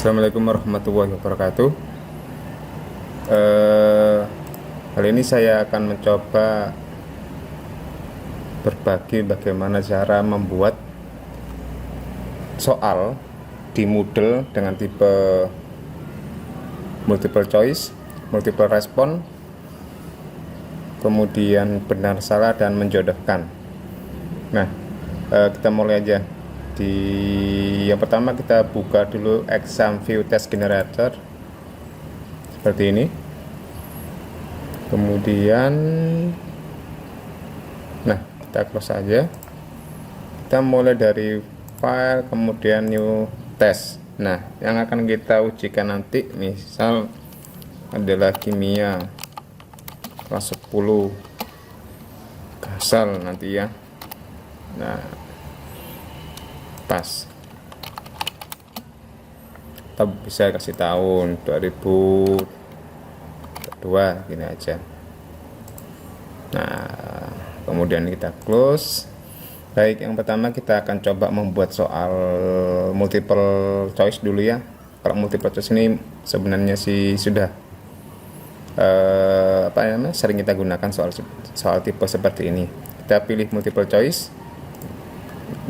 Assalamualaikum warahmatullahi wabarakatuh. Kali ini saya akan mencoba berbagi bagaimana cara membuat soal di Moodle dengan tipe multiple choice, multiple respon, kemudian benar salah dan menjodohkan. Nah, kita mulai aja. Yang pertama kita buka dulu exam view test generator seperti ini. Kemudian kita close saja. Kita mulai dari file, kemudian new test. Nah, yang akan kita ujikan nanti misal adalah kimia kelas 10 gasal nanti ya. Nah, pas kita bisa kasih tahun 2002 gini aja. Nah, kemudian kita close. Baik, yang pertama kita akan coba membuat soal multiple choice dulu ya. Kalau multiple choice ini sebenarnya sih sudah sering kita gunakan soal tipe seperti ini. Kita pilih multiple choice.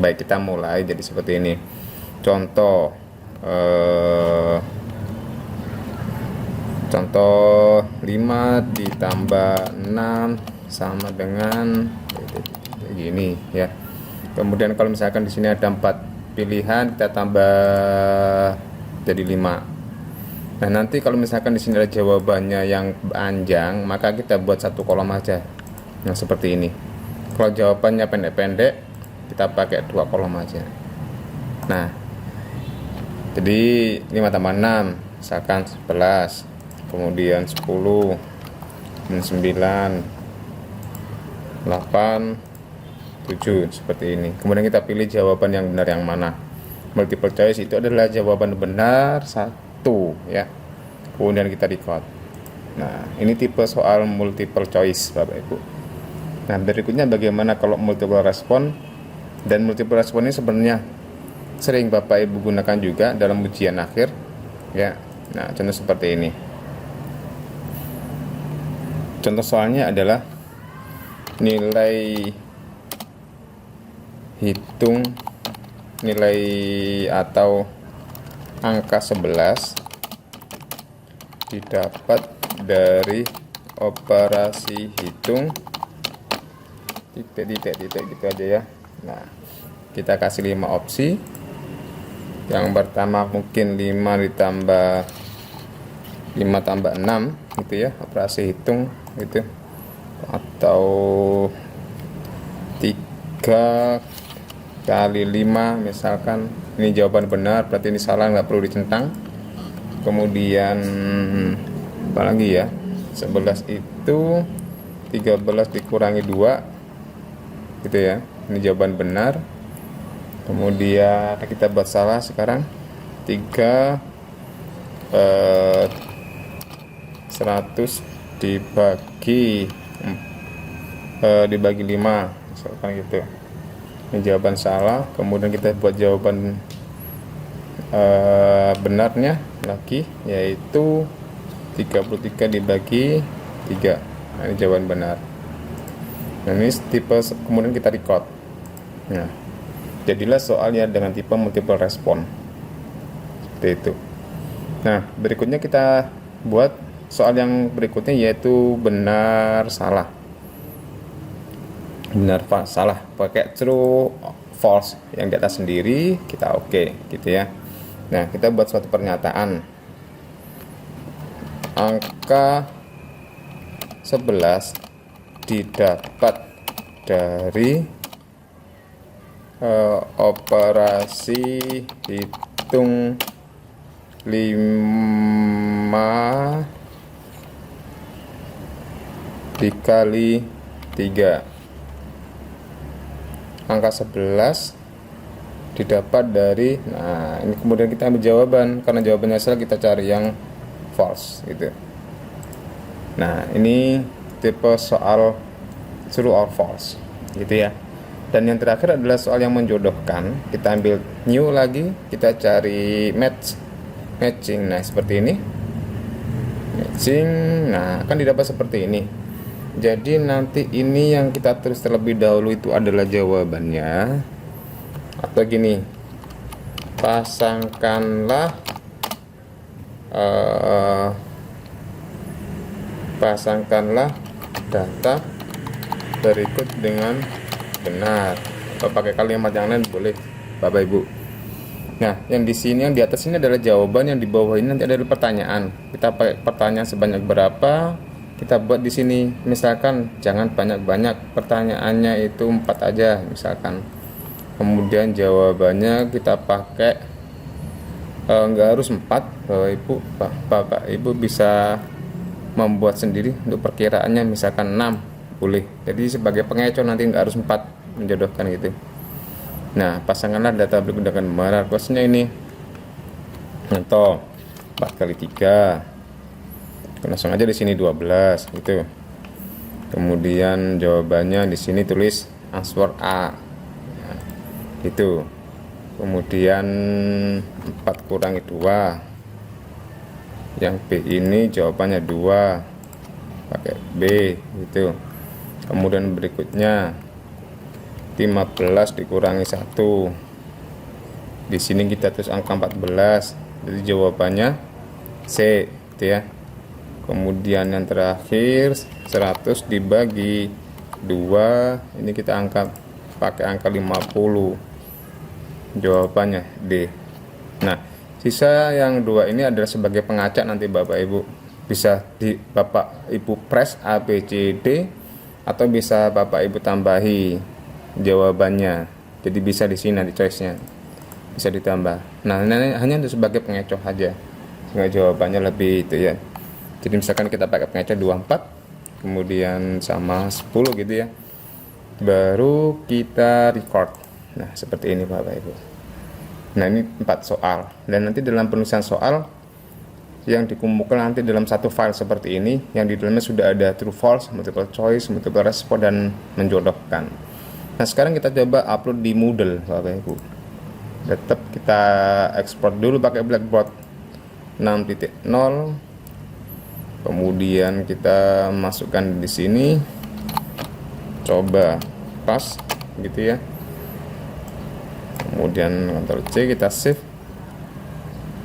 Baik, kita mulai jadi seperti ini. Contoh 5 ditambah 6 sama dengan gini ya. Kemudian kalau misalkan di sini ada 4 pilihan, kita tambah jadi 5. Nah, nanti kalau misalkan di sini ada jawabannya yang panjang, maka kita buat satu kolom aja yang seperti ini. Kalau jawabannya pendek-pendek, kita pakai 2 kolom aja. Nah, jadi 5 tambah 6 misalkan 11, kemudian 10, 9, 8, 7 seperti ini. Kemudian kita pilih jawaban yang benar yang mana. Multiple choice itu adalah jawaban benar 1 ya. Kemudian kita record. Nah, ini tipe soal multiple choice Bapak Ibu. Nah, berikutnya bagaimana kalau multiple respon. Dan multiple respon ini sebenarnya sering Bapak Ibu gunakan juga dalam ujian akhir ya. Nah, contoh seperti ini. Contoh soalnya adalah nilai atau angka 11 didapat dari operasi hitung titik gitu aja ya. Nah, kita kasih 5 opsi. Yang pertama mungkin 5 tambah 6 gitu ya, operasi hitung gitu, atau 3 kali 5 misalkan. Ini jawaban benar, berarti ini salah, nggak perlu dicentang. Kemudian apalagi ya, 11 itu 13 dikurangi 2 gitu ya, ini jawaban benar. Kemudian kita buat salah sekarang. 100 dibagi 5 misalkan gitu, ini jawaban salah. Kemudian kita buat jawaban benarnya lagi, yaitu 33 dibagi 3. Nah, ini jawaban benar. Nah, ini tipe, kemudian kita record. Nah, jadilah soalnya dengan tipe multiple respon seperti itu. Nah, berikutnya kita buat soal yang berikutnya, yaitu benar salah. Benar salah pakai true false yang di atas sendiri, kita oke gitu ya. Nah, kita buat suatu pernyataan. Angka 11 didapat dari operasi hitung 5 dikali 3. Angka 11 didapat dari, nah ini kemudian kita ambil jawaban. Karena jawabannya salah, kita cari yang false gitu. Nah, ini tipe soal true or false gitu ya. Dan yang terakhir adalah soal yang menjodohkan. Kita ambil new lagi, kita cari match matching. Nah seperti ini, matching. Nah kan didapat seperti ini. Jadi nanti ini yang kita tulis terlebih dahulu itu adalah jawabannya, atau gini, pasangkanlah data berikut dengan benar, atau pakai kalimat yang lain boleh Bapak Ibu. Nah, yang di sini, yang di atas ini adalah jawaban, yang di bawah ini nanti adalah pertanyaan. Kita pakai pertanyaan sebanyak berapa, kita buat di sini. Misalkan jangan banyak-banyak, pertanyaannya itu 4 aja misalkan. Kemudian jawabannya kita pakai nggak harus 4, Bapak Ibu bisa membuat sendiri untuk perkiraannya, misalkan 6 boleh. Jadi sebagai pengecoh nanti nggak harus 4 menjodohkan gitu. Nah, pasanganlah data berikut dengan benar. Kuasnya ini contoh 4 kali 3, langsung aja di sini 12 gitu. Kemudian jawabannya di sini tulis answer A, nah, gitu. Kemudian 4 kurangi 2, yang B ini jawabannya 2, pakai B gitu. Kemudian berikutnya 15 dikurangi 1, di sini kita tulis angka 14, jadi jawabannya C gitu ya. Kemudian yang terakhir 100 dibagi 2, ini kita angkat pakai angka 50, jawabannya D. Nah, sisa yang 2 ini adalah sebagai pengacak, nanti Bapak Ibu bisa Bapak Ibu press A, B, C, D, atau bisa Bapak Ibu tambahi jawabannya. Jadi bisa di sini nanti choice-nya bisa ditambah. Nah, ini hanya untuk sebagai pengecoh aja, sehingga jawabannya lebih itu ya. Jadi misalkan kita pakai pengecoh 24, kemudian sama 10 gitu ya, baru kita record. Nah seperti ini Bapak Ibu. Nah ini 4 soal, dan nanti dalam penulisan soal yang dikumpulkan nanti dalam satu file seperti ini, yang di dalamnya sudah ada true false, multiple choice, multiple response, dan menjodohkan. Nah sekarang kita coba upload di Moodle Bapak Ibu. Tetap kita ekspor dulu pakai Blackboard 6.0, kemudian kita masukkan di sini, coba pas gitu ya. Kemudian Ctrl C, kita save.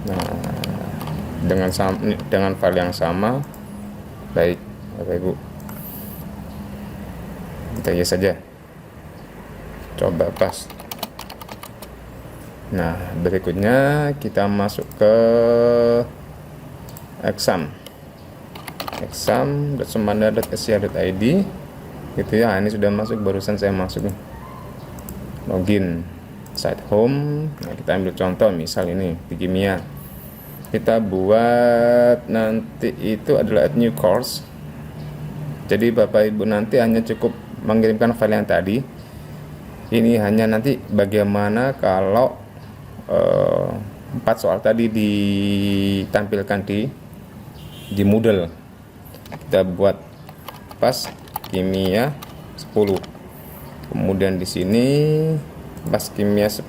Nah dengan file yang sama. Baik Bapak Ibu, kita ya saja, coba pas. Nah berikutnya kita masuk ke exam.semanda.sca.id gitu ya. Ini sudah masuk, barusan saya masuk nih, login site home. Nah kita ambil contoh, misal ini di kimia, kita buat nanti itu adalah add new course. Jadi Bapak Ibu nanti hanya cukup mengirimkan file yang tadi. Ini hanya nanti bagaimana kalau 4 soal tadi ditampilkan di Moodle. Kita buat pas kimia 10, kemudian di sini pas kimia 10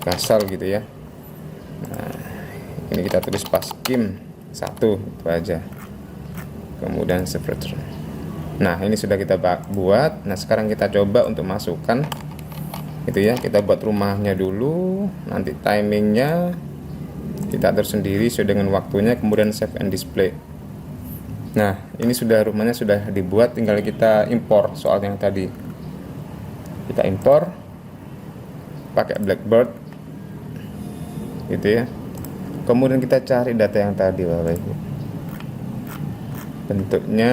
gasal gitu ya. Nah ini kita tulis pas kim 1 itu aja, kemudian seperti. Nah ini sudah kita buat. Nah sekarang kita coba untuk masukkan itu ya. Kita buat rumahnya dulu, nanti timingnya kita atur sendiri sesuai dengan waktunya, kemudian save and display. Nah ini sudah, rumahnya sudah dibuat, tinggal kita impor soal yang tadi. Kita impor pakai Blackboard gitu ya. Kemudian kita cari data yang tadi Bapak Ibu. Bentuknya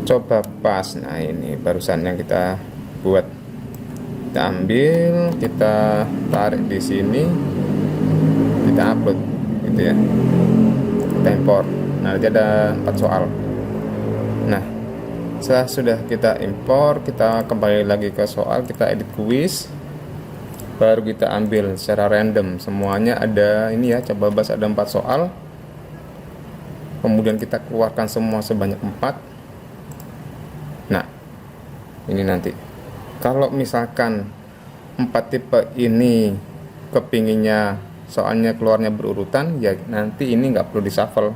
coba pas. Nah ini barusan yang kita buat, kita ambil, kita tarik di sini, kita upload gitu ya, kita impor. Nah nanti ada 4 soal. Nah setelah sudah kita impor, kita kembali lagi ke soal, kita edit quiz, baru kita ambil secara random semuanya. Ada ini ya, coba bahas ada 4 soal, kemudian kita keluarkan semua sebanyak 4. Nah ini nanti kalau misalkan 4 tipe ini kepinginnya soalnya keluarnya berurutan, ya nanti ini nggak perlu di shuffle.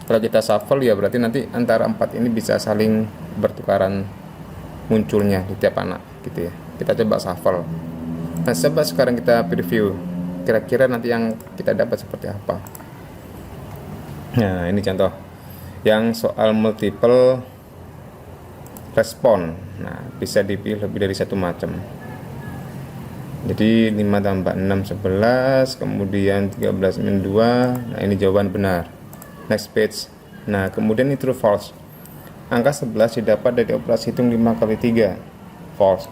Kalau kita shuffle ya berarti nanti antara 4 ini bisa saling bertukaran munculnya di tiap anak gitu ya. Kita coba shuffle. Nah, coba sekarang kita preview. Kira-kira nanti yang kita dapat seperti apa. Nah, ini contoh yang soal multiple respon. Nah, bisa dipilih lebih dari satu macam. Jadi 5 tambah 6 11, kemudian 13 min 2. Nah, ini jawaban benar. Next page. Nah, kemudian ini true false. Angka 11 didapat dari operasi hitung 5 kali 3. False.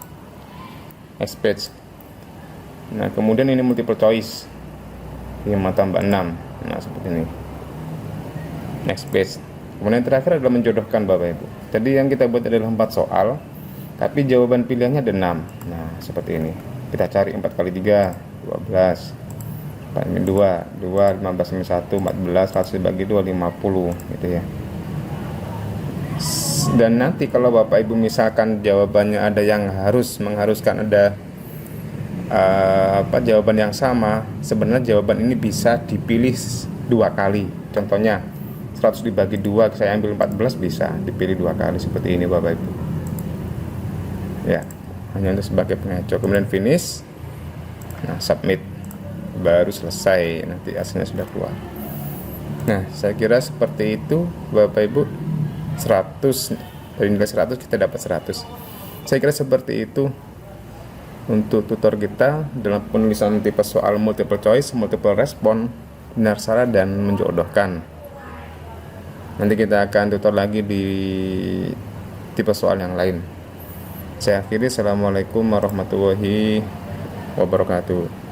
Next page. Nah, kemudian ini multiple choice. 5 tambah 6. Nah, seperti ini. Next page. Kemudian terakhir adalah menjodohkan Bapak Ibu. Tadi yang kita buat adalah 4 soal, tapi jawaban pilihannya ada 6. Nah, seperti ini. Kita cari 4 kali 3, 12. 4 min 2, 2, 15 min 1, 14, 100 dibagi 2, 50 gitu ya. Dan nanti kalau Bapak Ibu misalkan jawabannya ada yang mengharuskan ada jawaban yang sama, sebenarnya jawaban ini bisa dipilih 2 kali. Contohnya 100 dibagi 2, saya ambil 14, bisa dipilih 2 kali seperti ini Bapak Ibu. Ya, hanya untuk sebagai pengacu. Kemudian finish. Nah, submit. Baru selesai, nanti hasilnya sudah keluar. Nah, saya kira seperti itu Bapak Ibu. 100 dari nilai 100 kita dapat 100. Saya kira seperti itu untuk tutor kita dalam penulisan tipe soal multiple choice, multiple respon, benar salah dan menjodohkan. Nanti kita akan tutor lagi di tipe soal yang lain. Saya akhiri. Assalamualaikum warahmatullahi wabarakatuh.